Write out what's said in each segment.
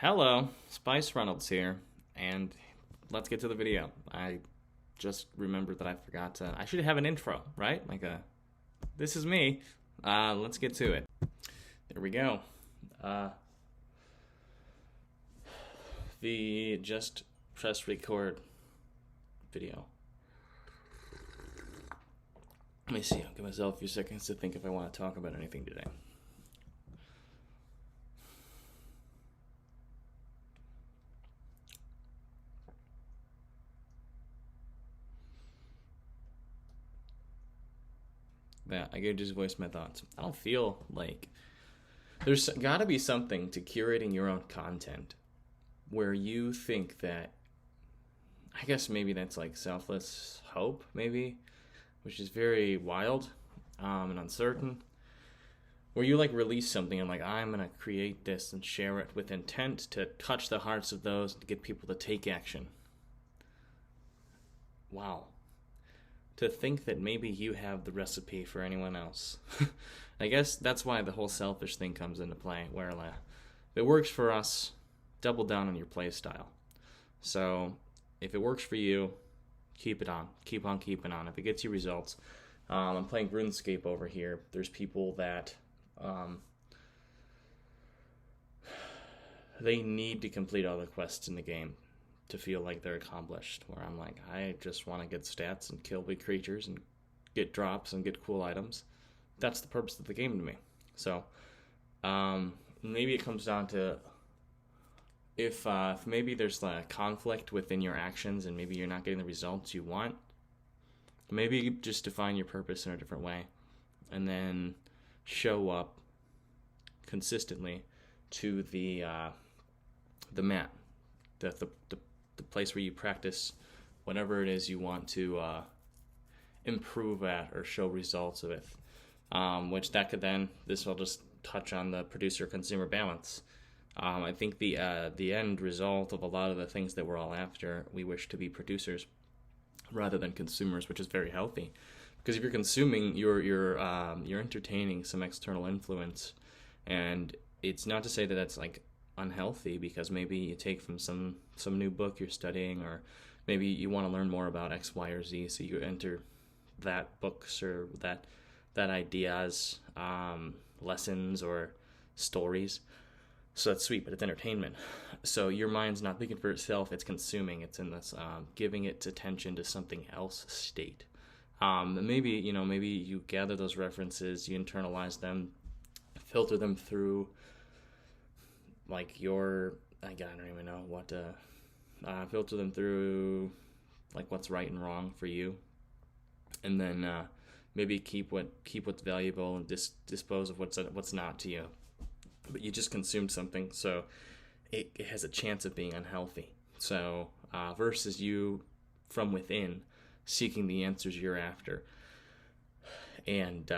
Hello, Spice Reynolds here, and let's get to the video. I just remembered that I forgot to. I should have an intro, right? This is me. Let's get to it. There we go. Uh, the just press record video. Let me see. I'll give myself a few seconds to think if I want to talk about anything today. Yeah, I could just voice my thoughts. I don't feel like there's got to be something to curating your own content where you think that, I guess maybe that's like selfless hope, maybe, which is very wild and uncertain. Where you like release something and like, I'm going to create this and share it with intent to touch the hearts of those and to get people to take action. Wow. To think that maybe you have the recipe for anyone else. I guess that's why the whole selfish thing comes into play, where if it works for us, double down on your play style. So if it works for you, keep it on. Keep on keeping on. If it gets you results. I'm playing RuneScape over here. There's people that they need to complete all the quests in the game to feel like they're accomplished, where I'm like, I just want to get stats and kill big creatures and get drops and get cool items. That's the purpose of the game to me. So maybe it comes down to if maybe there's a conflict within your actions and maybe you're not getting the results you want, maybe you just define your purpose in a different way and then show up consistently to the mat, the place where you practice whatever it is you want to improve at or show results with, which that could then, this will just touch on the producer-consumer balance. I think the end result of a lot of the things that we're all after, we wish to be producers rather than consumers, which is very healthy. Because if you're consuming, you're entertaining some external influence, and it's not to say that that's like unhealthy, because maybe you take from some new book you're studying, or maybe you want to learn more about X, Y, or Z, so you enter that books or that ideas, lessons or stories. So that's sweet, but it's entertainment. So your mind's not thinking for itself; it's consuming. It's in this giving its attention to something else state. Maybe you gather those references, you internalize them, filter them through like I don't even know what to filter them through, like what's right and wrong for you, and then maybe keep what's valuable and dispose of what's not to you. But you just consumed something, so it has a chance of being unhealthy. So versus you from within seeking the answers you're after and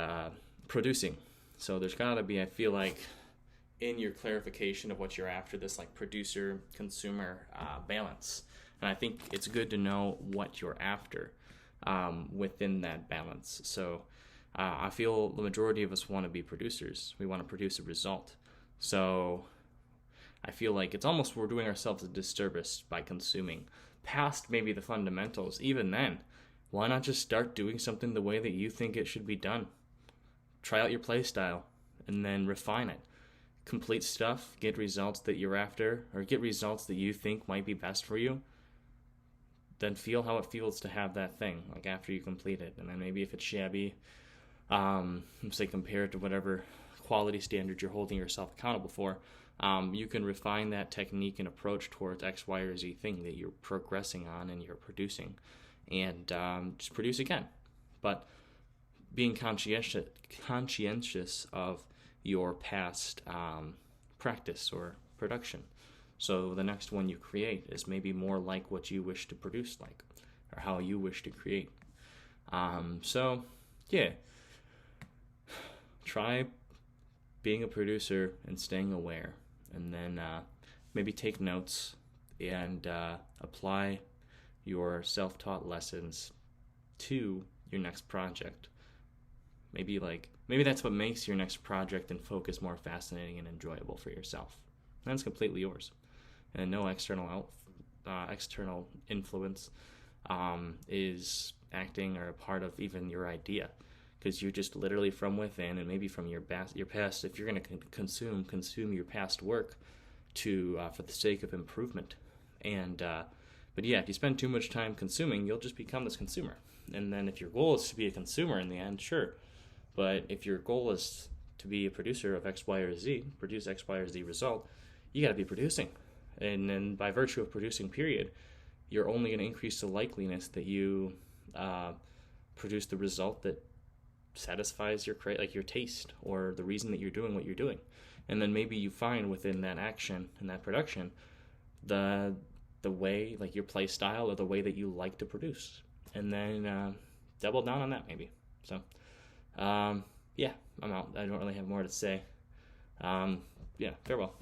producing. So there's got to be, I feel like, in your clarification of what you're after, this like producer-consumer balance. And I think it's good to know what you're after within that balance. So I feel the majority of us want to be producers. We want to produce a result. So I feel like it's almost we're doing ourselves a disservice by consuming past maybe the fundamentals. Even then, why not just start doing something the way that you think it should be done? Try out your play style and then refine it. Complete stuff, get results that you're after, or get results that you think might be best for you. Then feel how it feels to have that thing, like after you complete it. And then maybe if it's shabby, say compared to whatever quality standard you're holding yourself accountable for, you can refine that technique and approach towards X, Y, or Z thing that you're progressing on and you're producing, and just produce again. But being conscientious of your past practice or production. So the next one you create is maybe more like what you wish to produce like, or how you wish to create. So yeah, try being a producer and staying aware, and then maybe take notes and apply your self-taught lessons to your next project. Maybe that's what makes your next project and focus more fascinating and enjoyable for yourself. That's completely yours. and no external influence is acting or a part of even your idea, because you're just literally from within, and maybe from your past. If you're going to consume your past work to for the sake of improvement, and but yeah, if you spend too much time consuming, you'll just become this consumer. And then if your goal is to be a consumer in the end, sure, but if your goal is to be a producer of X, Y, or Z, produce X, Y, or Z result, you got to be producing. And then by virtue of producing, period, you're only going to increase the likeliness that you produce the result that satisfies your taste or the reason that you're doing what you're doing. And then maybe you find within that action and that production the way, like your play style or the way that you like to produce, and then double down on that maybe. So yeah, I'm out. I don't really have more to say. Yeah, farewell.